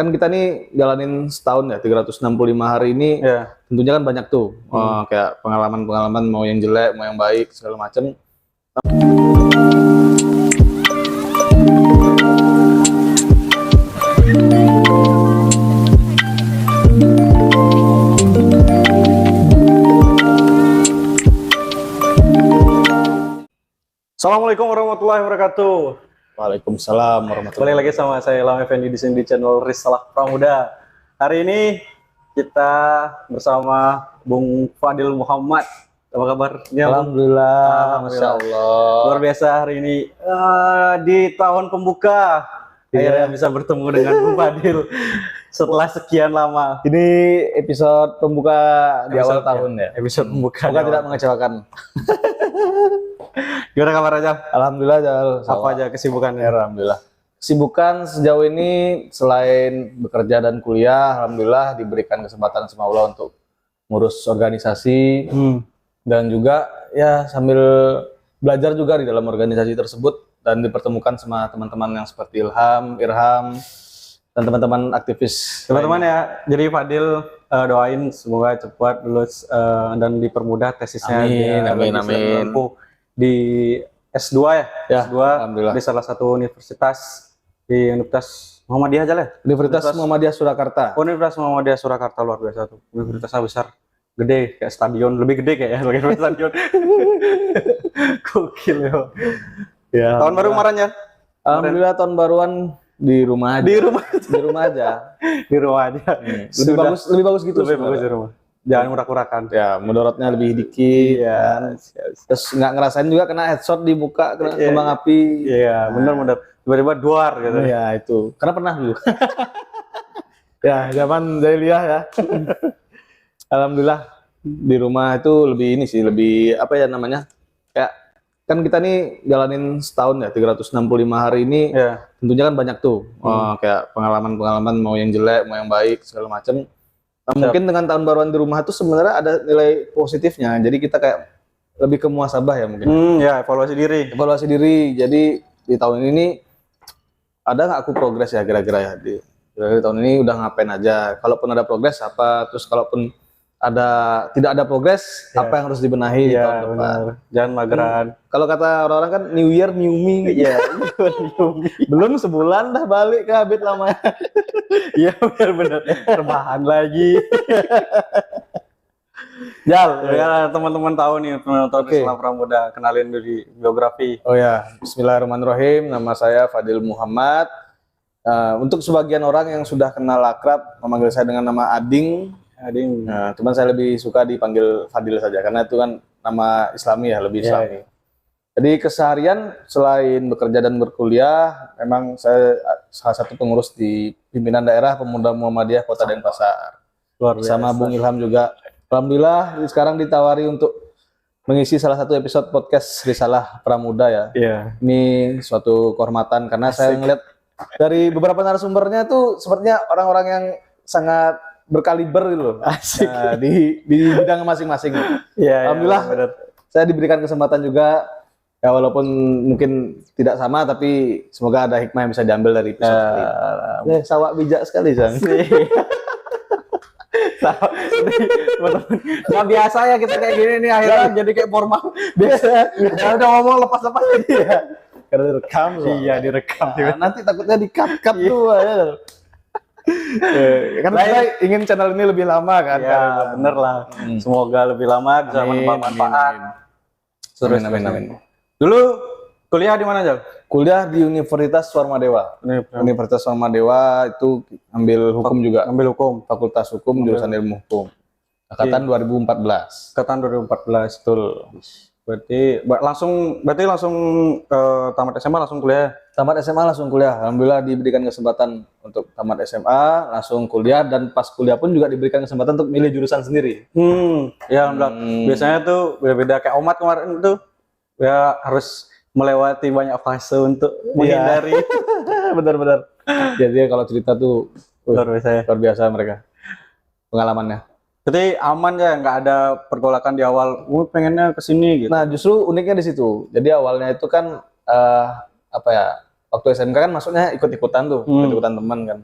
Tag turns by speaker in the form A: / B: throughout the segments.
A: kan kita nih jalanin setahun ya, 365 hari ini,
B: Ya.
A: tentunya kan banyak tuh, kayak pengalaman-pengalaman, mau yang jelek, mau yang baik, segala macam.
B: Assalamualaikum warahmatullahi wabarakatuh.
A: Waalaikumsalam warahmatullahi
B: Balik lagi sama saya Ilham Effendi di sini di channel Risalah Pramuda. Hari ini kita bersama Bung Fadil Muhammad. Apa kabarnya?
A: Alhamdulillah, Masya Allah.
B: Luar biasa hari ini di tahun pembuka. Akhirnya bisa bertemu dengan Bung Fadil setelah sekian lama.
A: Ini episode pembuka di awal tahun ya.
B: Episode pembuka.
A: Semoga tidak mengecewakan.
B: Gimana kabar aja?
A: Alhamdulillah, Jal.
B: Apa aja kesibukannya?
A: Alhamdulillah. Kesibukan sejauh ini selain bekerja dan kuliah, alhamdulillah diberikan kesempatan sama Allah untuk ngurus organisasi dan juga ya sambil belajar juga di dalam organisasi tersebut dan dipertemukan sama teman-teman yang seperti Ilham, Irham dan teman-teman aktivis.
B: Teman-teman ya, jadi Fadil doain semoga cepat lulus dan dipermudah tesisnya.
A: Amin.
B: Di S2 ya? S2
A: alhamdulillah.
B: Di salah satu universitas, di Universitas Muhammadiyah aja lah.
A: Universitas Muhammadiyah Surakarta.
B: Universitas Muhammadiyah Surakarta luar biasa tuh. Universitasnya besar, gede kayak stadion, lebih gede kayak stadion. Gokil ya. Tahun baru kemarin ya?
A: Alhamdulillah tahun baruan di rumah aja.
B: Di rumah aja.
A: Lebih bagus gitu.
B: Lebih bagus di rumah. Jangan urak-urakan.
A: Ya, mudorotnya lebih dikit.
B: Iya.
A: Terus nggak ngerasain juga kena headshot di muka, kena kembang api.
B: Iya, bener. Tiba-tiba duar gitu.
A: Iya, itu. Karena pernah dulu. Ya, zaman jahiliyah ya. Alhamdulillah di rumah itu lebih ini sih, lebih apa ya namanya? Kayak kan kita nih jalanin setahun ya, 365 hari ini.
B: Ya.
A: Tentunya kan banyak tuh, kayak pengalaman-pengalaman, mau yang jelek, mau yang baik, segala macam. Nah, mungkin dengan tahun baruan di rumah itu sebenarnya ada nilai positifnya. Jadi kita kayak lebih ke muhasabah ya mungkin.
B: Ya, evaluasi diri.
A: Evaluasi diri. Jadi di tahun ini ada nggak aku progres ya kira-kira ya di tahun ini udah ngapain aja. Kalaupun ada progres apa, terus kalaupun tidak ada progres, apa yang harus dibenahi di tahun depan.
B: Benar. Jangan mageran.
A: Kalau kata orang-orang kan New Year New Me.
B: Iya.
A: Belum sebulan dah balik ke habit lamanya.
B: Iya benar. Terbahan lagi. Jal, ya teman-teman tahu nih, teman-teman Risalah Pramuda, kenalin dulu biografi.
A: Oh ya, Bismillahirrahmanirrahim. Nama saya Fadil Muhammad. Untuk sebagian orang yang sudah kenal akrab, memanggil saya dengan nama Ading. Nah, cuman saya lebih suka dipanggil Fadil saja, karena itu kan nama Islami ya, lebih Islami. Jadi keseharian selain bekerja dan berkuliah, memang saya salah satu pengurus di pimpinan daerah Pemuda Muhammadiyah Kota Denpasar. Sama Bung Ilham juga. Alhamdulillah sekarang ditawari untuk mengisi salah satu episode podcast Risalah Pramuda ya. Ini suatu kehormatan karena saya ngeliat dari beberapa narasumbernya tuh sepertinya orang-orang yang sangat berkaliber gitu loh.
B: Asik.
A: Nah, di bidang masing-masing. Alhamdulillah saya diberikan kesempatan juga. Ya walaupun mungkin tidak sama, tapi semoga ada hikmah yang bisa diambil dari episode ini. Sawak bijak sekali, Jang.
B: Nggak biasa ya kita kayak gini nih, akhirnya jadi kayak formal. Biasa. Udah ngomong lepas-lepas aja ya.
A: Karena direkam.
B: Iya, direkam.
A: Nanti takutnya di-cut tuh. Kan kita ingin channel ini lebih lama kan?
B: Ya, bener lah. Semoga lebih lama bisa manfaat.
A: Amin.
B: Dulu kuliah di mana aja?
A: Kuliah di Universitas Swarmadewa. Universitas Swarmadewa itu ambil hukum juga.
B: Ambil hukum.
A: Fakultas Hukum, jurusan Ilmu Hukum. Angkatan 2014.
B: Angkatan 2014.
A: Betul.
B: Berarti langsung tamat SMA langsung kuliah.
A: Tamat SMA langsung kuliah. Alhamdulillah diberikan kesempatan untuk tamat SMA, langsung kuliah, dan pas kuliah pun juga diberikan kesempatan untuk milih jurusan sendiri.
B: Ya alhamdulillah. Biasanya tuh beda-beda kayak Omat kemarin tuh. Ya harus melewati banyak fase untuk menghindari.
A: Benar-benar. Jadi kalau cerita tuh
B: luar
A: biasa mereka pengalamannya.
B: Jadi aman ya, nggak ada pergolakan di awal. Pengennya kesini gitu.
A: Nah justru uniknya di situ. Jadi awalnya itu kan waktu SMK kan masuknya ikut-ikutan tuh, ikut-ikutan teman kan.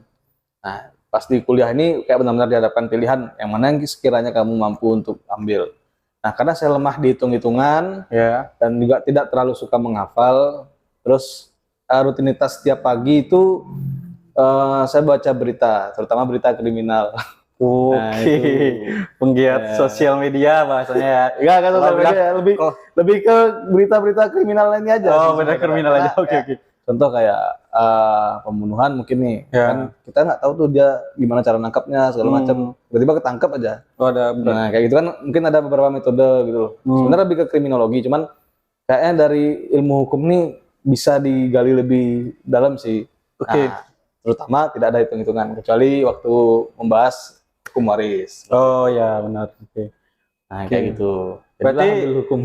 A: Nah, pas di kuliah ini kayak benar-benar dihadapkan pilihan yang mana yang sekiranya kamu mampu untuk ambil. Nah, karena saya lemah di hitung-hitungan
B: Ya.
A: dan juga tidak terlalu suka menghafal, terus rutinitas setiap pagi itu saya baca berita, terutama berita kriminal. Nah,
B: Oke.
A: itu
B: Penggiat
A: ya.
B: sosial media bahasanya ya.
A: Enggak kan
B: Kalau
A: sosial media
B: bilang-
A: ya, lebih ke berita-berita kriminal lainnya aja.
B: Oh,
A: sih
B: beda
A: sebenarnya.
B: kriminal aja.
A: Karena
B: Oke,
A: kayak
B: oke.
A: contoh kayak pembunuhan mungkin nih,
B: Ya.
A: kan kita nggak tahu tuh dia gimana cara nangkapnya segala macam, tiba-tiba ketangkap aja.
B: Oh, ada benar.
A: Nah kayak gitu kan mungkin ada beberapa metode gitu loh. Sebenarnya lebih ke kriminologi, cuman kayaknya dari ilmu hukum nih bisa digali lebih dalam sih.
B: Oke.
A: Nah, terutama tidak ada hitung-hitungan kecuali waktu membahas hukum waris.
B: Oh ya, benar. Oke.
A: Nah kayak gitu.
B: Berarti-
A: Jadilah ambil hukum.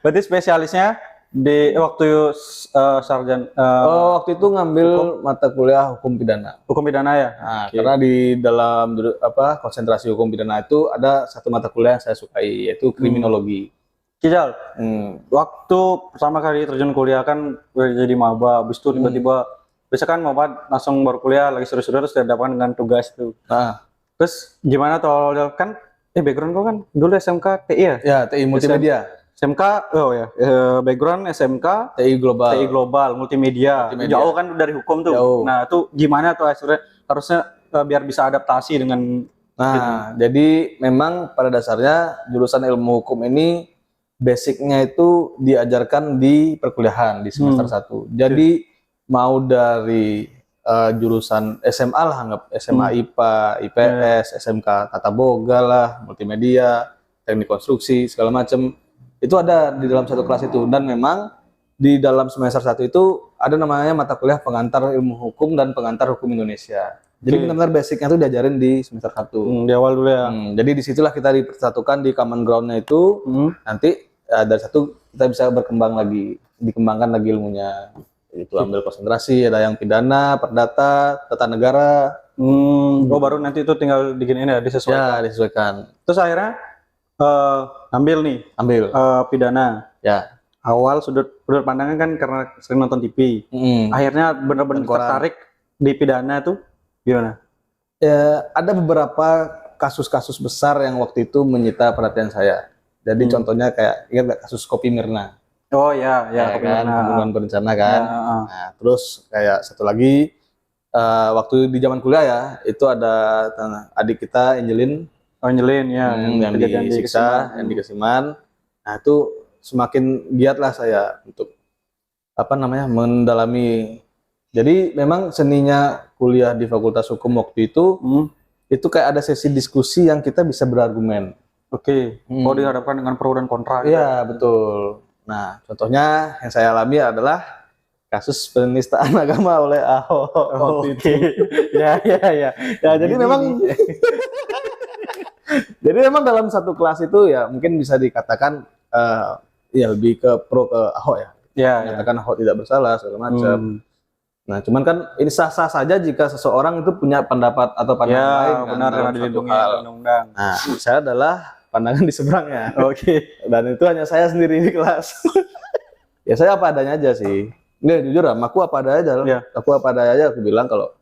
B: Berarti spesialisnya di waktu sarjan
A: Waktu itu ngambil mata kuliah hukum pidana.
B: hukum pidana ya?
A: Nah,
B: Oke.
A: karena di dalam konsentrasi hukum pidana itu ada satu mata kuliah yang saya sukai yaitu kriminologi.
B: Kijal,
A: Hmm.
B: waktu pertama kali terjun kuliah kan udah jadi maba, habis itu tiba-tiba biasa kan maba langsung baru kuliah lagi seru-seru terus dihadapkan dengan tugas tuh.
A: Nah,
B: Terus gimana tuh awalnya kan background gua kan dulu SMK TI ya?
A: ya TI multimedia,
B: SMK background SMK
A: TI global.
B: TI global multimedia.
A: Multimedia.
B: Jauh kan dari hukum tuh.
A: Jauh.
B: Nah, itu gimana tuh akhirnya harusnya biar bisa adaptasi dengan
A: Nah, jadi memang pada dasarnya jurusan ilmu hukum ini basicnya itu diajarkan di perkuliahan di semester 1. Jadi mau dari jurusan SMA lah, anggap SMA IPA, IPS, SMK Tata Boga lah, multimedia, teknik konstruksi, segala macam. Itu ada di dalam satu kelas itu. Dan memang di dalam semester 1 itu ada namanya mata kuliah pengantar ilmu hukum dan pengantar hukum Indonesia. Jadi benar-benar basicnya itu diajarin di semester 1.
B: di awal dulu ya.
A: Jadi disitulah kita dipersatukan di common ground-nya itu. Nanti dari satu kita bisa berkembang lagi, dikembangkan lagi ilmunya. Itu ambil konsentrasi, ada yang pidana, perdata, tata negara.
B: Oh baru nanti itu tinggal diginiin ya disesuaikan.
A: Ya, disesuaikan.
B: Terus akhirnya ambil nih
A: Ambil.
B: pidana.
A: Ya.
B: Awal sudut pandangnya kan karena sering nonton TV. Akhirnya benar-benar
A: Dan koran.
B: tertarik di pidana tuh gimana?
A: Ya, ada beberapa kasus-kasus besar yang waktu itu menyita perhatian saya. Jadi contohnya kayak ingat nggak kasus Kopi Mirna?
B: Oh ya,
A: Ya kan,
B: pidana.
A: pembunuhan berencana kan.
B: Ya,
A: Nah, terus kayak satu lagi waktu di zaman kuliah ya, itu ada adik kita Angelin
B: Oh, Angelin ya,
A: yang
B: kejadian di
A: disiksa,
B: Kesiman.
A: yang di Kesiman. Nah, itu semakin giat lah saya untuk mendalami. Jadi memang seninya kuliah di Fakultas Hukum waktu itu kayak ada sesi diskusi yang kita bisa berargumen.
B: Oke. Oh dihadapkan dengan pro dan kontra. Gitu.
A: Iya, betul. Nah, contohnya yang saya alami adalah kasus penistaan agama oleh Ahok waktu itu.
B: Ya.
A: Ya, jadi memang jadi memang dalam satu kelas itu ya mungkin bisa dikatakan ya lebih ke pro ke Ahok ya.
B: Ya.
A: Menyatakan Ahok tidak bersalah segala macam. Nah, cuman kan ini sah-sah saja jika seseorang itu punya pendapat atau pandangan lain
B: Ya,
A: kan,
B: benar
A: dalam
B: karena
A: suatu
B: dilindungi
A: hal.
B: oleh undang-undang.
A: Nah, saya adalah pandangan di seberangnya.
B: Oke.
A: Dan itu hanya saya sendiri di kelas. Ya saya apa adanya aja sih. Nggak, jujur aku apa adanya aja.
B: Iya.
A: Aku apa adanya aja, aku bilang kalau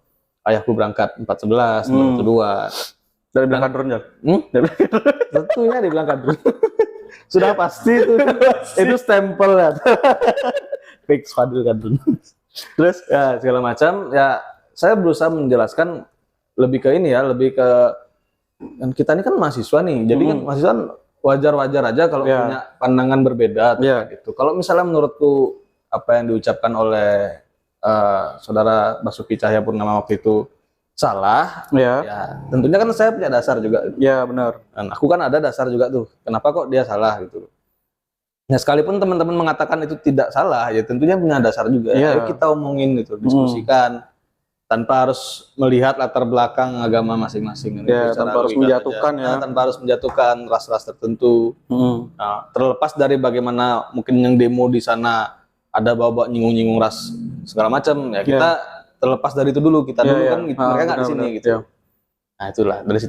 A: ayahku berangkat 4.11, 4.2.
B: Dari bilang kadrun ya.
A: Tentunya dibilang kadrun. Sudah pasti itu. Itu stempel ya. Fix Fadil kadrun. Terus ya segala macam ya saya berusaha menjelaskan lebih ke ini ya, lebih ke kan kita ini kan mahasiswa nih. Jadi kan mahasiswa wajar-wajar aja kalau punya pandangan berbeda gitu. Kalau misalnya menurutku apa yang diucapkan oleh saudara Basuki Cahayapurnama waktu itu salah, ya tentunya kan saya punya dasar juga.
B: Ya benar.
A: Dan aku kan ada dasar juga tuh. Kenapa kok dia salah gitu? Nah, sekalipun teman-teman mengatakan itu tidak salah, ya tentunya punya dasar juga. Ayo kita omongin gitu, diskusikan tanpa harus melihat latar belakang agama masing-masing.
B: Ya, tanpa harus menjatuhkan ya.
A: Tanpa harus menjatuhkan ras-ras tertentu. Nah, terlepas dari bagaimana mungkin yang demo di sana ada bawa nyinggung-nyinggung ras segala macam, ya kita terlepas dari itu dulu. Kita dulu kan mereka nggak di sini gitu. Nah, itulah dari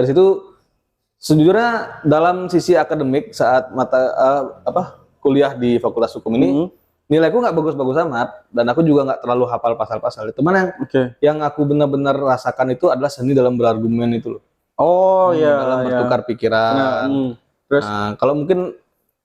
A: situ sejujurnya dalam sisi akademik saat kuliah di Fakultas Hukum ini nilaiku nggak bagus-bagus amat dan aku juga nggak terlalu hafal pasal-pasal. Cuman yang aku benar-benar rasakan itu adalah seni dalam berargumen itu loh.
B: Oh iya,
A: dalam bertukar pikiran.
B: Terus
A: kalau mungkin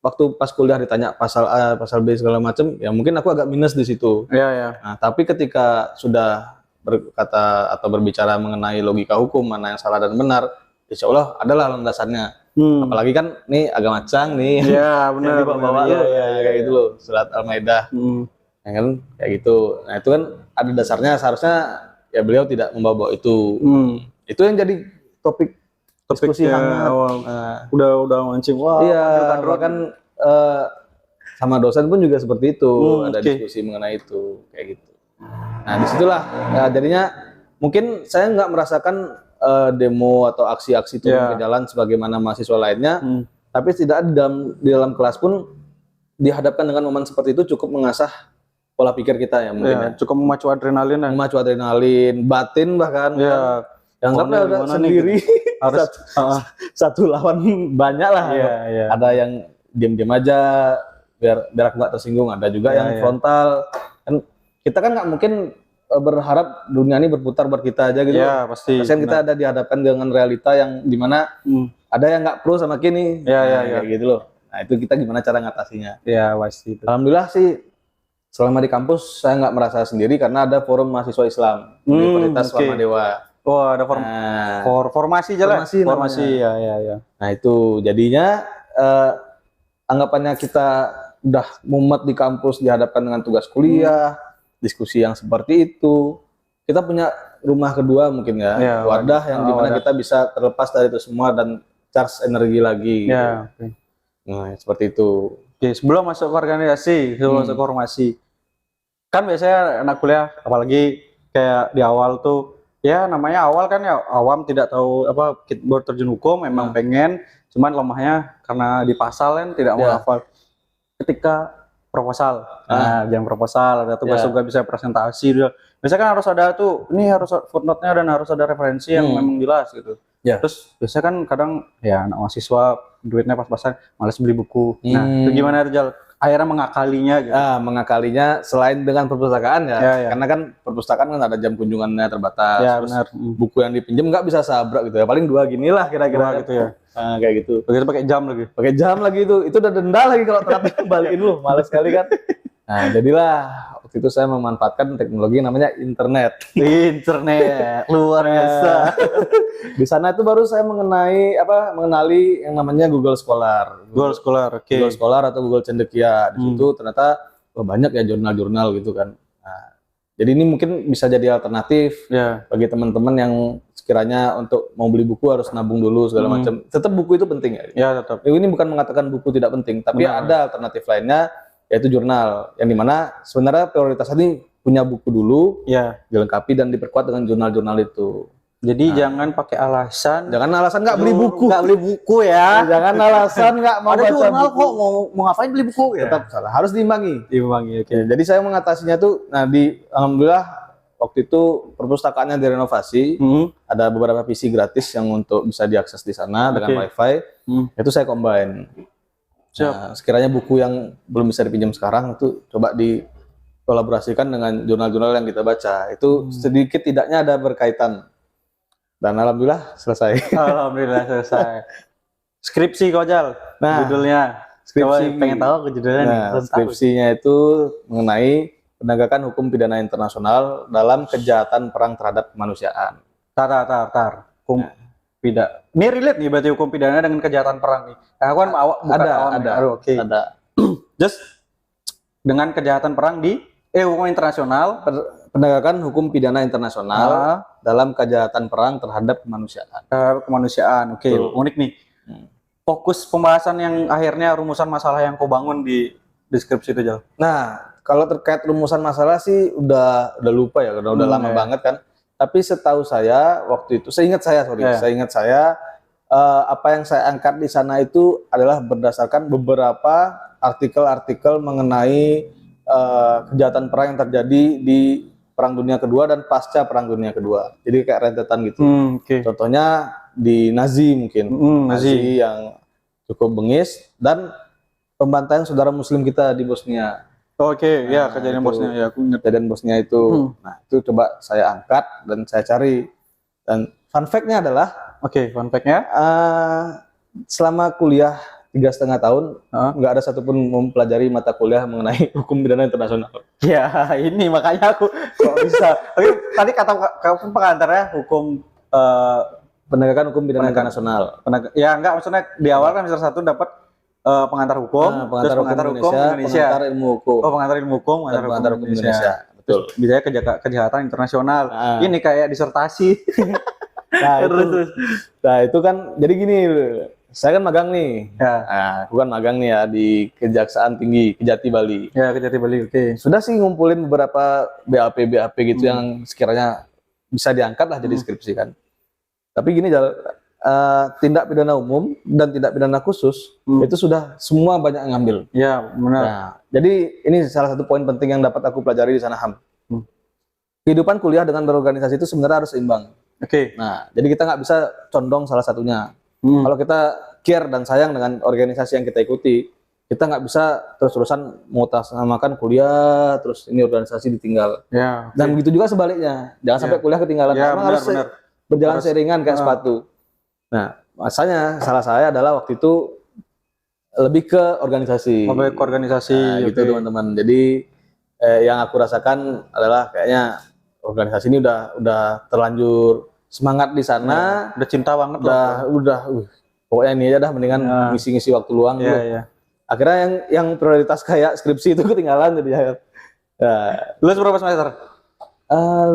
A: waktu pas kuliah ditanya pasal A, pasal B segala macam, ya mungkin aku agak minus di situ.
B: Iya.
A: Nah, tapi ketika sudah berkata atau berbicara mengenai logika hukum, mana yang salah dan benar, insya Allah adalah landasannya. Apalagi kan nih agak macang nih.
B: Iya, benar.
A: Bawa kayak gitu loh, surat Al-Maidah. Ya kan kayak gitu. Nah, itu kan ada dasarnya, seharusnya ya beliau tidak membawa itu. Itu yang jadi topik diskusi hangat.
B: Udah mancing. Wah,
A: iya, bahkan sama dosen pun juga seperti itu, ada diskusi mengenai itu kayak gitu. Nah, disitulah ya, jadinya mungkin saya nggak merasakan demo atau aksi-aksi turun ke jalan sebagaimana mahasiswa lainnya, tapi tidak di dalam kelas pun dihadapkan dengan momen seperti itu cukup mengasah pola pikir kita ya mungkin.
B: Cukup memacu adrenalin,
A: batin bahkan.
B: Ya.
A: Yang nggak sendiri
B: harus
A: satu lawan banyak lah. Ada yang diam-diam aja biar aku nggak tersinggung, ada juga yang frontal. Kan kita kan nggak mungkin berharap dunia ini berputar buat kita aja gitu.
B: Iya, pasti.
A: Kan kita ada dihadapkan dengan realita yang dimana ada yang nggak pro sama kini. Kayak gitu loh. Nah, itu kita gimana cara ngatasinya?
B: Iya, pasti.
A: Alhamdulillah sih selama di kampus saya nggak merasa sendiri karena ada forum mahasiswa Islam Universitas Warma Dewa.
B: Ada formasi jalan. Formasi ya.
A: Nah, itu jadinya anggapannya kita udah mumet di kampus dihadapkan dengan tugas kuliah, diskusi yang seperti itu. Kita punya rumah kedua mungkin ya, wadah yang dimana kita bisa terlepas dari itu semua dan charge energi lagi. Nah, seperti itu.
B: Sebelum masuk ke organisasi, masuk ke formasi, kan biasanya anak kuliah, apalagi kayak di awal tuh, ya namanya awal kan ya awam, tidak tahu apa baru terjun hukum, memang pengen, cuman lemahnya karena di pasal kan tidak mau hafal. Ketika proposal, jam proposal ada tugas juga bisa presentasi, biasanya kan harus ada tuh, ini harus footnote-nya dan harus ada referensi yang memang jelas gitu. Terus biasanya kan kadang ya anak mahasiswa duitnya pas-pasan, malas beli buku. Nah, itu gimana Rizal? Akhirnya mengakalinya gitu.
A: Mengakalinya selain dengan perpustakaan karena kan perpustakaan kan ada jam kunjungannya terbatas. Terus buku yang dipinjam nggak bisa sabrak gitu ya, paling 2 gini lah kira-kira
B: gitu ya.
A: Kayak gitu.
B: Begitu pakai jam lagi itu udah denda lagi kalau telat balikin lu, males sekali kan. Nah, jadilah waktu itu saya memanfaatkan teknologi yang namanya internet luar biasa.
A: Di sana itu baru saya mengenali yang namanya Google Scholar.
B: Google
A: Scholar atau Google Cendekia. Di situ ternyata banyak ya jurnal-jurnal gitu kan. Nah, jadi ini mungkin bisa jadi alternatif bagi teman-teman yang sekiranya untuk mau beli buku harus nabung dulu segala macam. Tetap buku itu penting ya.
B: Ya, tetap.
A: Ini bukan mengatakan buku tidak penting, tapi ada alternatif lainnya, yaitu jurnal, yang dimana sebenarnya prioritas ini punya buku dulu, dilengkapi dan diperkuat dengan jurnal-jurnal itu.
B: Jadi jangan pakai alasan.
A: Jangan alasan nggak beli buku.
B: Nggak beli buku ya.
A: Jangan alasan nggak mau
B: ada
A: baca
B: jurnal
A: buku.
B: kok mau ngapain beli buku ya.
A: Tetap salah. Harus diimbangi.
B: Okay.
A: Jadi saya mengatasinya tuh, alhamdulillah waktu itu perpustakaannya direnovasi. Ada beberapa PC gratis yang untuk bisa diakses di sana dengan WiFi. Itu saya combine. Nah, sekiranya buku yang belum bisa dipinjam sekarang itu coba dikolaborasikan dengan jurnal-jurnal yang kita baca. Itu sedikit tidaknya ada berkaitan. Dan alhamdulillah selesai. Skripsi Kojal. Judulnya. Skripsi. Pengen tahu judulnya nih. Skripsinya itu mengenai penegakan hukum pidana internasional dalam kejahatan perang terhadap kemanusiaan.
B: Hukum pidana. Ini relate nih berarti hukum pidana dengan kejahatan perang nih. Aku kan ada. Just dengan kejahatan perang di hukum internasional,
A: penegakan hukum pidana internasional dalam kejahatan perang terhadap kemanusiaan.
B: Unik nih. Fokus pembahasan yang akhirnya rumusan masalah yang kau bangun di deskripsi itu, Jal.
A: Nah, kalau terkait rumusan masalah sih udah lupa ya, karena udah lama banget kan. Tapi setahu saya waktu itu, seingat saya apa yang saya angkat di sana itu adalah berdasarkan beberapa artikel-artikel mengenai kejahatan perang yang terjadi di Perang Dunia Kedua dan pasca Perang Dunia Kedua. Jadi kayak rentetan gitu. Contohnya di Nazi mungkin, Nazi yang cukup bengis dan pembantaian saudara Muslim kita di Bosnia.
B: Oke, ya
A: Nah,
B: kejadian
A: itu.
B: bosnya ya aku ingat.
A: Kejadian bosnya itu. Nah, itu coba saya angkat dan saya cari. Dan fun fact-nya adalah
B: Oke, fun fact-nya.
A: selama kuliah 3,5 tahun
B: Hah?
A: nggak ada satupun mempelajari mata kuliah mengenai hukum pidana internasional.
B: Ya, ini makanya aku kok bisa. Oke, tadi kata kamu pengantarnya hukum
A: Penegakan hukum pidana internasional.
B: ya enggak maksudnya di awal kan semester 1 dapat pengantar hukum,
A: Pengantar
B: terus
A: hukum
B: pengantar hukum
A: Indonesia,
B: Indonesia.
A: pengantar ilmu hukum,
B: Oh, pengantar ilmu hukum,
A: dan pengantar hukum Indonesia. Betul.
B: Terus bisa kejahatan internasional.
A: Nah.
B: Ini kayak disertasi.
A: Nah,
B: Terus.
A: nah itu kan jadi gini, saya kan magang nih.
B: Ya.
A: Nah, aku kan magang nih ya di Kejaksaan Tinggi Kejati Bali.
B: Ya, Kejati Bali. Oke.
A: Sudah sih ngumpulin beberapa BAP gitu yang sekiranya bisa diangkat lah jadi skripsi kan. Tapi gini, tindak pidana umum dan tindak pidana khusus itu sudah semua banyak yang ngambil.
B: Ya, benar.
A: Nah, jadi ini salah satu poin penting yang dapat aku pelajari di sana, Ham. Kehidupan kuliah dengan berorganisasi itu sebenarnya harus seimbang.
B: Oke.
A: Nah, jadi kita nggak bisa condong salah satunya. Kalau kita care dan sayang dengan organisasi yang kita ikuti, kita nggak bisa terus-terusan mengutasamakan kuliah, terus ini organisasi ditinggal.
B: Ya.
A: Dan begitu juga sebaliknya, jangan sampai kuliah ketinggalan.
B: Ya,
A: Karena harus berjalan seiringan kayak sepatu. Nah, masanya salah saya adalah waktu itu lebih ke organisasi.
B: Lebih ke organisasi.
A: Nah, gitu teman-teman. Jadi yang aku rasakan adalah kayaknya organisasi ini udah terlanjur semangat di sana.
B: Udah cinta banget
A: Pokoknya ini aja dah, mendingan ngisi-ngisi waktu luang dulu.
B: Iya.
A: Akhirnya yang prioritas kayak skripsi itu ketinggalan jadi.
B: Lulus berapa semester?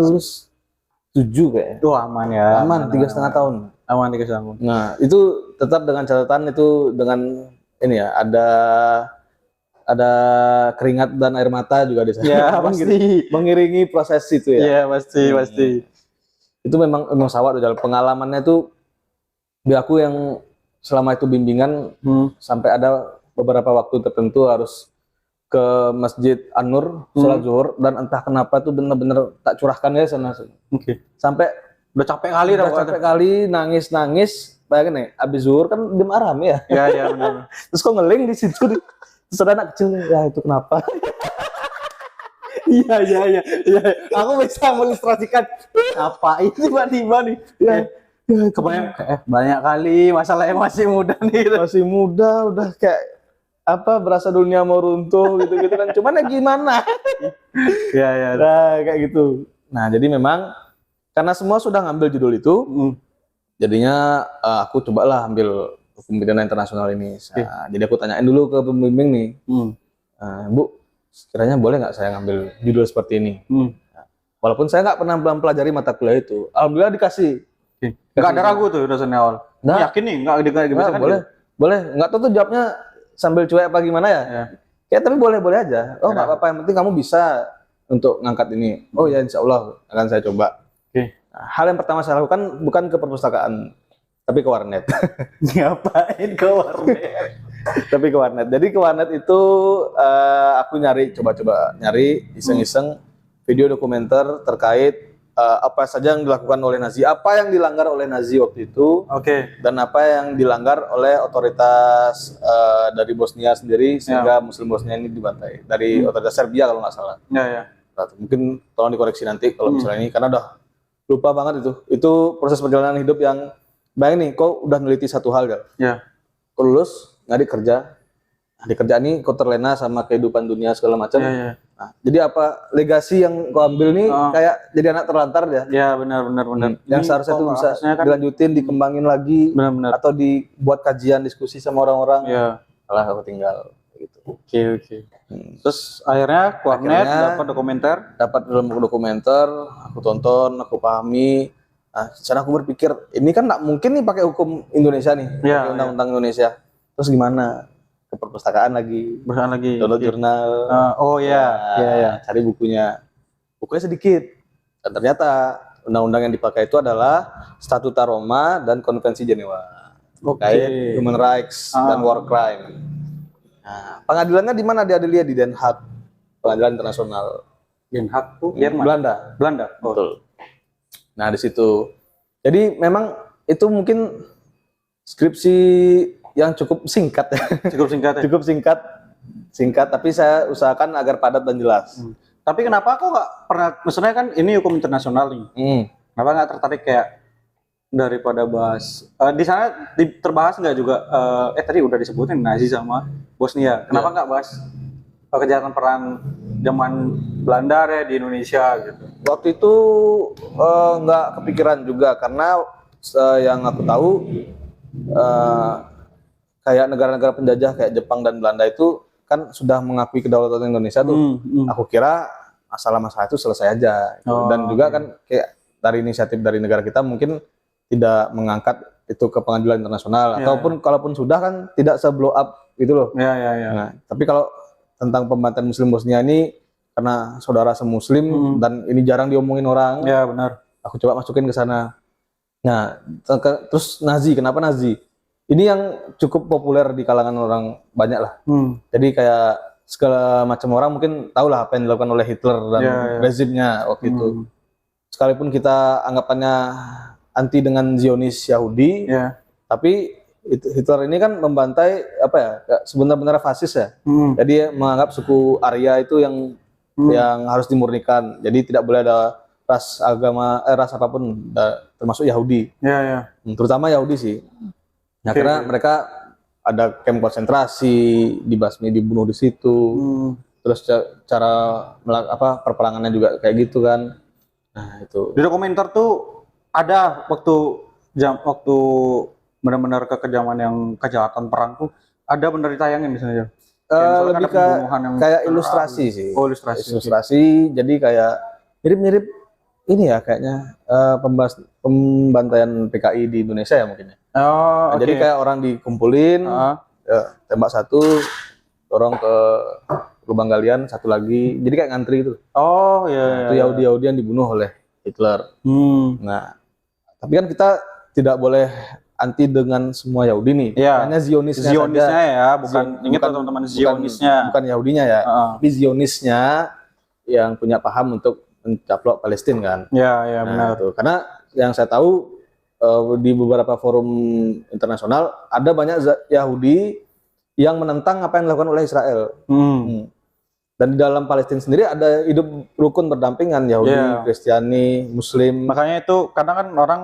A: Lulus 7 kayaknya.
B: Tuh aman ya.
A: Aman 3,5 tahun.
B: Aman 3,5 tahun.
A: Nah, itu tetap dengan catatan itu dengan ini ya, ada keringat dan air mata juga di sana.
B: Ya, pasti.
A: Mengiringi proses itu ya.
B: Iya, pasti.
A: Itu memang sawat jalan. Pengalamannya itu di aku yang selama itu bimbingan sampai ada beberapa waktu tertentu harus ke Masjid An-Nur sholat zuhur, dan entah kenapa tuh bener-bener tak curahkan ya sana.
B: Oke.
A: Sampai
B: Udah capek kali
A: nangis. Bayangin nih, abis zuhur kan jam aram ya.
B: Iya, benar.
A: Terus kok ngeling di situ, terus ada anak kecil, ya itu kenapa?
B: Iya. Aku bisa mengilustrasikan apa ini tiba-tiba nih. Ya, kebanyakan banyak kali masalahnya masih muda nih.
A: Masih muda, udah kayak berasa dunia mau runtuh gitu kan. Cuman ya gimana?
B: Iya.
A: Nah, kayak gitu. Nah, jadi memang karena semua sudah ngambil judul itu, jadinya aku cobalah ambil hukum pidana internasional ini. Nah, jadi aku tanyain dulu ke pembimbing nih, Bu, sekiranya boleh nggak saya ngambil judul seperti ini? Nah, walaupun saya nggak pernah mempelajari mata kuliah itu, alhamdulillah dikasih.
B: Nggak ada ragu tuh dosennya awal.
A: Nah,
B: yakin nih nggak
A: boleh. Nggak tahu tuh jawabnya sambil cuek apa gimana ya? Ya tapi boleh aja. Oh nggak apa-apa, yang penting kamu bisa untuk ngangkat ini. Oh ya, insya Allah akan saya coba. Nah, hal yang pertama saya lakukan bukan ke perpustakaan, tapi ke warnet.
B: Ngapain ke warnet?
A: Tapi ke warnet. Jadi ke warnet itu aku coba-coba nyari iseng-iseng video dokumenter terkait apa saja yang dilakukan oleh Nazi, apa yang dilanggar oleh Nazi waktu itu, dan apa yang dilanggar oleh otoritas dari Bosnia sendiri sehingga Muslim Bosnia ini dibantai dari otoritas Serbia kalau nggak salah.
B: Nah,
A: mungkin tolong dikoreksi nanti kalau misalnya ini, karena udah lupa banget itu. Itu proses perjalanan hidup yang bayangin nih, kau udah neliti satu hal kan? Kau lulus nggak dikerja, di kerjaan ini kau terlena sama kehidupan dunia segala macam. Nah, jadi apa legasi yang kau ambil nih kayak jadi anak terlantar ya?
B: Ya benar.
A: Yang seharusnya itu bisa dilanjutin, dikembangin lagi, atau dibuat kajian diskusi sama orang-orang. Malah aku tinggal gitu.
B: Oke. Terus akhirnya warnet dapat
A: dokumenter, aku tonton, aku pahami. Nah, secara aku berpikir ini kan nggak mungkin nih pakai hukum Indonesia nih, pakai undang-undang Indonesia. Terus gimana? Ke perpustakaan lagi, download jurnal. Cari bukunya sedikit. Dan ternyata undang-undang yang dipakai itu adalah Statuta Roma dan Konvensi Jenewa terkait human rights dan war crime. Nah, pengadilannya di mana diadili? Di Den Haag, pengadilan internasional.
B: Den Haag tuh Jerman.
A: Belanda. Betul. Nah, di situ. Jadi memang itu mungkin skripsi yang cukup singkat. Cukup singkat. singkat, tapi saya usahakan agar padat dan jelas.
B: Tapi kenapa kok nggak pernah, maksudnya kan ini hukum internasional nih, kenapa nggak tertarik kayak daripada bahas di sana terbahas nggak juga tadi udah disebutin Nazi sama Bosnia, kenapa nggak bahas kejahatan perang zaman Belanda ya di Indonesia gitu?
A: Waktu itu nggak kepikiran juga karena yang aku tahu kayak negara-negara penjajah kayak Jepang dan Belanda itu kan sudah mengakui kedaulatan Indonesia tuh. Aku kira masalah-masalah itu selesai aja. Gitu. Dan juga kan kayak dari inisiatif dari negara kita mungkin tidak mengangkat itu ke pengadilan internasional ataupun kalaupun sudah kan tidak se-blow up gitu loh. Nah, tapi kalau tentang pembantaian Muslim Bosnia ini karena saudara semuslim dan ini jarang diomongin orang.
B: Ya benar.
A: Aku coba masukin ke sana. Nah, terus Nazi, kenapa Nazi? Ini yang cukup populer di kalangan orang banyak lah. Jadi kayak segala macam orang mungkin tahu lah apa yang dilakukan oleh Hitler dan rezimnya waktu itu. Sekalipun kita anggapannya anti dengan Zionis Yahudi, tapi Hitler ini kan membantai apa ya? Sebenarnya fasis ya. Jadi dia menganggap suku Arya itu yang harus dimurnikan. Jadi tidak boleh ada ras agama ras apapun termasuk Yahudi. Terutama Yahudi sih. Nah, karena mereka ada kamp konsentrasi, dibasmi, dibunuh di situ. Terus cara perperangannya juga kayak gitu kan. Nah, itu.
B: Di dokumenter tuh ada waktu benar-benar kekejaman yang kejahatan perang tuh ada benar ditayangin misalnya.
A: Lebih ke kayak ilustrasi sih.
B: Oh, ilustrasi.
A: Jadi kayak mirip-mirip ini ya kayaknya pembantaian PKI di Indonesia ya mungkin ya. Jadi kayak orang dikumpulin, tembak satu, dorong ke lubang galian, satu lagi. Jadi kayak ngantri gitu. Itu Yahudi yang dibunuh oleh Hitler. Nah, tapi kan kita tidak boleh anti dengan semua Yahudi nih. Hanya Zionisnya
B: ya, bukan ingat teman-teman Zionisnya.
A: Bukan Yahudinya ya, tapi Zionisnya yang punya paham untuk mencaplok Palestina kan.
B: Nah, benar.
A: Itu. Karena yang saya tahu di beberapa forum internasional ada banyak Yahudi yang menentang apa yang dilakukan oleh Israel. Dan di dalam Palestina sendiri ada hidup rukun berdampingan Yahudi, Kristiani, Muslim.
B: Makanya itu kadang kan orang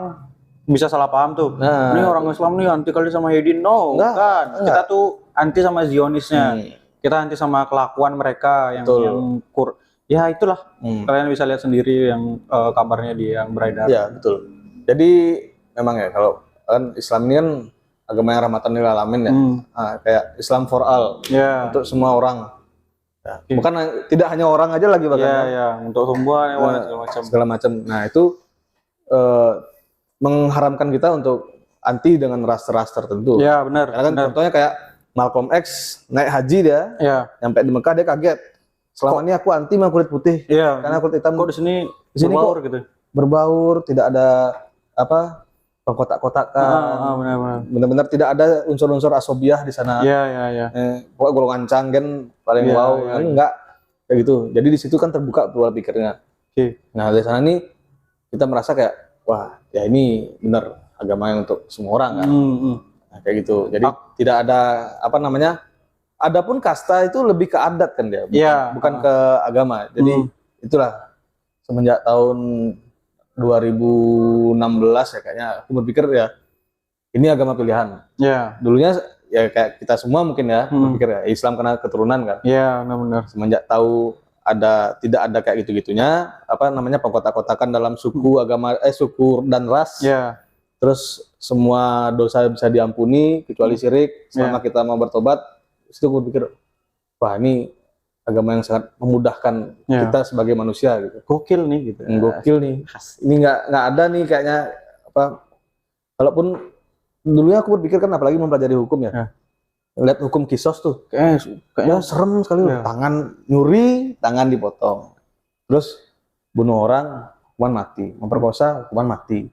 B: bisa salah paham tuh. Ini orang Islam nih anti kali sama Yahudi. No, kan. Kita tuh anti sama Zionisnya. Kita anti sama kelakuan mereka yang ya itulah. Kalian bisa lihat sendiri yang kabarnya dia yang beredar.
A: Ya, betul. Jadi memang ya kalau kan Islam ini kan agama yang rahmatan lil alamin ya. Kayak Islam for all. Untuk semua orang. Ya, bukan tidak hanya orang aja lagi bahkan.
B: Untuk semua
A: segala macam. Nah, itu mengharamkan kita untuk anti dengan ras-ras tertentu.
B: Ya, benar.
A: Karena kan contohnya kayak Malcolm X naik haji dia, nyampe di Mekah dia kaget. Selama ini aku anti sama kulit putih. Karena kulit hitam
B: kok di sini berbaur gitu.
A: Berbaur, tidak ada pengkotak-kotakan. Benar-benar tidak ada unsur-unsur asobiah di sana. Pokoknya golongan canggen paling enggak kayak gitu. Jadi di situ kan terbuka pola pikirnya. Nah, dari sana nih kita merasa kayak wah, ya ini benar agama yang untuk semua orang kan. Nah, kayak gitu. Jadi tidak ada adapun kasta itu lebih ke adat kan dia, bukan ke agama. Jadi itulah semenjak tahun 2016 ya kayaknya aku berpikir ya ini agama pilihan. Dulunya ya kayak kita semua mungkin ya berpikir ya Islam karena keturunan kan.
B: Benar.
A: Semenjak tahu tidak ada kayak gitu-gitunya pengkotak-kotakan dalam suku agama suku dan ras. Terus semua dosa bisa diampuni kecuali syirik selama kita mau bertobat. Itu aku berpikir wah ini agama yang sangat memudahkan kita sebagai manusia gitu.
B: Gokil nih gitu.
A: Gokil nih. Ini nggak ada nih kayaknya kalaupun dulunya aku berpikir kan apalagi mempelajari hukum ya. Lihat hukum kisos tuh kayaknya serem sekali. Tangan nyuri, tangan dipotong. Terus bunuh orang, hukuman mati. Memperkosa, hukuman mati.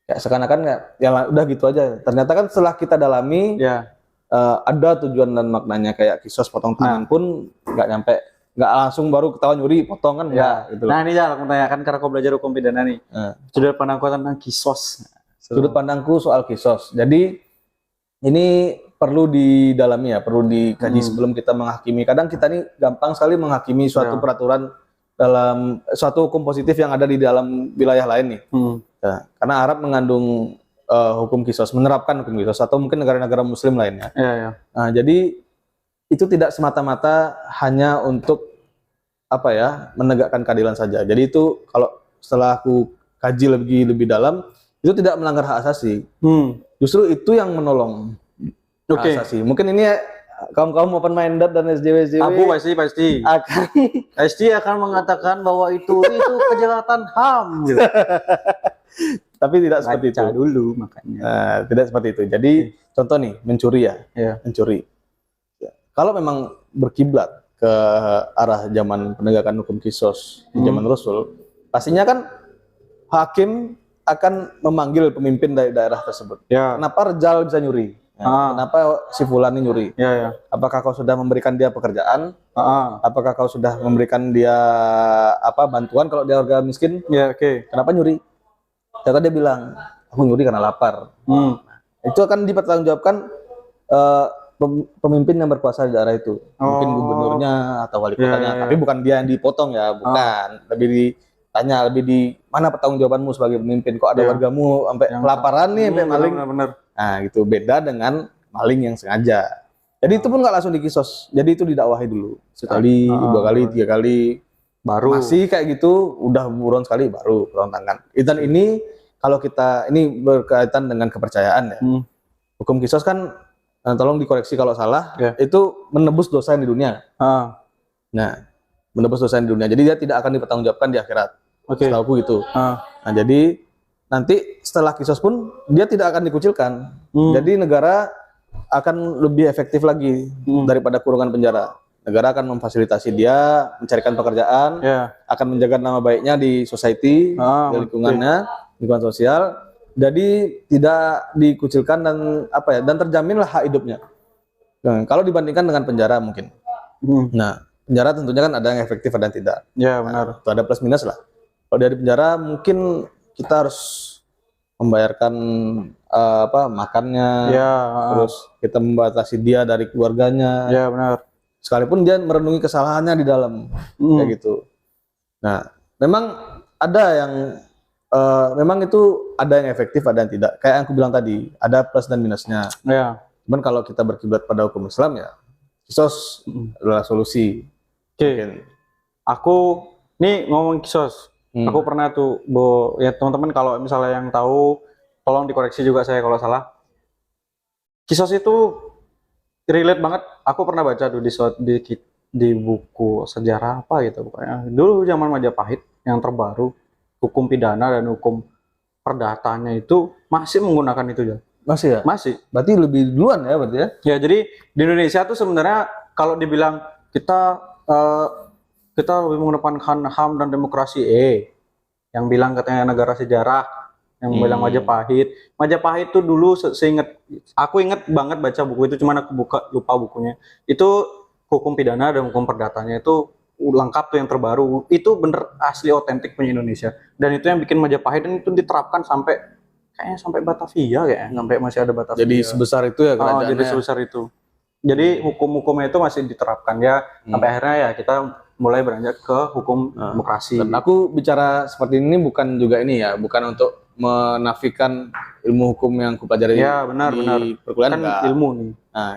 A: Kayak seakan-akan ya udah gitu aja. Ternyata kan setelah kita dalami ada tujuan dan maknanya kayak kisos potong tangan pun nggak langsung baru ketahuan nyuri potong kan gitu.
B: Nah ini aku menanyakan karena kau belajar hukum pidana nih. Sudut pandangku tentang kisos.
A: Sudut pandangku soal kisos. Jadi ini perlu didalami ya, perlu dikaji sebelum kita menghakimi. Kadang kita nih gampang sekali menghakimi suatu peraturan dalam suatu hukum positif yang ada di dalam wilayah lain nih. Ya, karena Arab mengandung hukum kisos, menerapkan hukum kisos, atau mungkin negara-negara Muslim lainnya. Nah, jadi itu tidak semata-mata hanya untuk apa ya, menegakkan keadilan saja. Jadi itu kalau setelah aku kaji lebih dalam, itu tidak melanggar hak asasi. Justru itu yang menolong hak asasi. Mungkin ini kaum open minded dan SJW
B: Abu pasti akan mengatakan bahwa itu kejahatan HAM gitu.
A: Tapi tidak seperti itu
B: dulu makanya.
A: Tidak seperti itu. Jadi contoh nih, mencuri ya. Mencuri ya. Kalau memang berkiblat ke arah zaman penegakan hukum kisos di zaman Rasul, pastinya kan hakim akan memanggil pemimpin dari daerah tersebut. Kenapa Rejal bisa nyuri? Kenapa si Fulan ini nyuri? Apakah kau sudah memberikan dia pekerjaan? Apakah kau sudah memberikan dia bantuan kalau dia warga miskin? Kenapa nyuri? Ternyata dia bilang, aku nyuri karena lapar. Itu akan dipertanggungjawabkan pemimpin yang berkuasa di daerah itu. Mungkin gubernurnya atau wali kotanya. Tapi bukan dia yang dipotong ya, bukan. Lebih ditanya, mana pertanggungjawabanmu sebagai pemimpin? Kok ada wargamu sampai kelaparan nih, sampai maling? Nah, gitu. Beda dengan maling yang sengaja. Jadi itu pun nggak langsung dikisos. Jadi itu didakwahi dulu. Sekali, dua kali, tiga kali. Baru. Masih kayak gitu, udah buron sekali, baru tangan. Dan ini, kalau kita, ini berkaitan dengan kepercayaan ya. Hukum kisos kan, tolong dikoreksi kalau salah, itu menebus dosa yang di dunia. Nah, menebus dosa yang di dunia. Jadi dia tidak akan dipertanggungjawabkan di akhirat. Setahu aku gitu. Nah, jadi nanti setelah kisos pun dia tidak akan dikucilkan. Jadi negara akan lebih efektif lagi daripada kurungan penjara. Negara akan memfasilitasi dia mencarikan pekerjaan, akan menjaga nama baiknya di society, di lingkungannya, lingkungan sosial. Jadi tidak dikucilkan dan terjaminlah hak hidupnya. Nah, kalau dibandingkan dengan penjara mungkin. Nah, penjara tentunya kan ada yang efektif, ada yang tidak.
B: Benar.
A: Itu ada plus minus lah. Kalau dari penjara mungkin kita harus membayarkan makannya, terus kita membatasi dia dari keluarganya.
B: Benar.
A: Sekalipun dia merenungi kesalahannya di dalam, kayak gitu. Nah, memang ada yang memang itu ada yang efektif, ada yang tidak. Kayak yang aku bilang tadi, ada plus dan minusnya. Cuman kalau kita berkiblat pada hukum Islam ya, kisos adalah solusi.
B: Aku nih ngomong kisos. Aku pernah tuh, ya teman-teman kalau misalnya yang tahu, tolong dikoreksi juga saya kalau salah. Kisos itu relate banget. Aku pernah baca tuh di buku sejarah apa gitu pokoknya. Dulu zaman Majapahit yang terbaru, hukum pidana dan hukum perdatanya itu masih menggunakan itu ya.
A: Masih ya?
B: Masih.
A: Berarti lebih duluan ya berarti ya?
B: Ya, jadi di Indonesia tuh sebenarnya kalau dibilang kita lebih mengedepankan HAM dan demokrasi, yang bilang katanya negara sejarah, yang bilang Majapahit tuh dulu aku inget banget baca buku itu, cuman aku lupa bukunya. Itu hukum pidana dan hukum perdatanya itu lengkap tuh, yang terbaru. Itu bener asli otentik punya Indonesia. Dan itu yang bikin Majapahit, dan itu diterapkan kayaknya sampai Batavia sampai masih ada Batavia.
A: Jadi sebesar itu ya kerajaannya.
B: Jadi sebesar itu. Jadi hukum-hukumnya itu masih diterapkan ya, sampai akhirnya ya kita mulai beranjak ke hukum demokrasi. Dan
A: aku bicara seperti ini bukan juga ini ya, bukan untuk menafikan ilmu hukum yang kupelajari di perkuliahan,
B: kan ilmu nih.
A: Nah,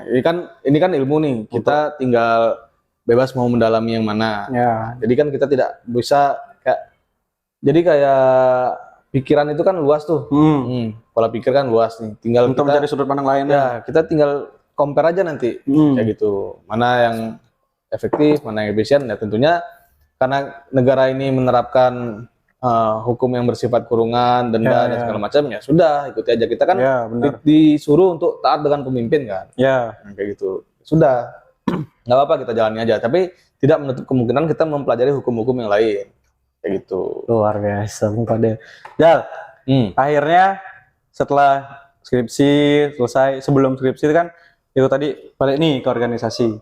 A: ini kan ilmu nih. Kita tinggal bebas mau mendalami yang mana. Jadi kan kita tidak bisa kayak pikiran itu kan luas tuh. Pola pikir kan luas nih. Tinggal
B: untuk mencari sudut pandang lain.
A: Ya, kita tinggal compare aja nanti kayak gitu. Mana yang efektif, mana yang efisien. Ya tentunya karena negara ini menerapkan hukum yang bersifat kurungan, denda dan segala macam, ya sudah ikuti aja. Kita kan disuruh untuk taat dengan pemimpin kan. Kayak gitu. Sudah, nggak apa-apa kita jalani aja. Tapi tidak menutup kemungkinan kita mempelajari hukum-hukum yang lain. Kayak gitu.
B: Luar biasa, Bung Fadil. Jal, akhirnya setelah skripsi selesai, sebelum skripsi itu kan itu tadi balik nih ke organisasi.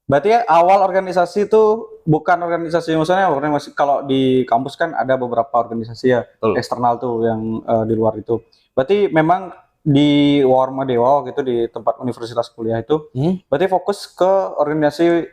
B: Berarti ya awal organisasi itu bukan organisasi, maksudnya kalau di kampus kan ada beberapa organisasi ya, eksternal tuh yang di luar itu. Berarti memang di Warma Dewa gitu di tempat universitas kuliah itu, berarti fokus ke organisasi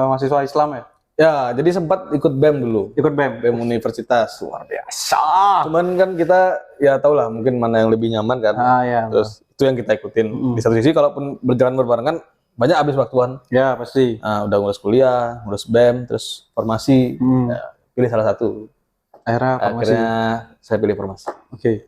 B: mahasiswa Islam ya?
A: Ya, jadi sempat ikut BEM dulu.
B: Ikut BEM.
A: BEM universitas.
B: Luar biasa.
A: Cuman kan kita ya tau lah mungkin mana yang lebih nyaman kan.
B: Ya.
A: Terus itu yang kita ikutin. Di satu sisi kalaupun berjalan berbarengan banyak habis waktuan.
B: Ya pasti.
A: Nah, udah ngurus kuliah, ngurus BEM, terus formasi. Ya, pilih salah satu.
B: Akhirnya formasi.
A: Akhirnya saya pilih formasi.
B: Oke.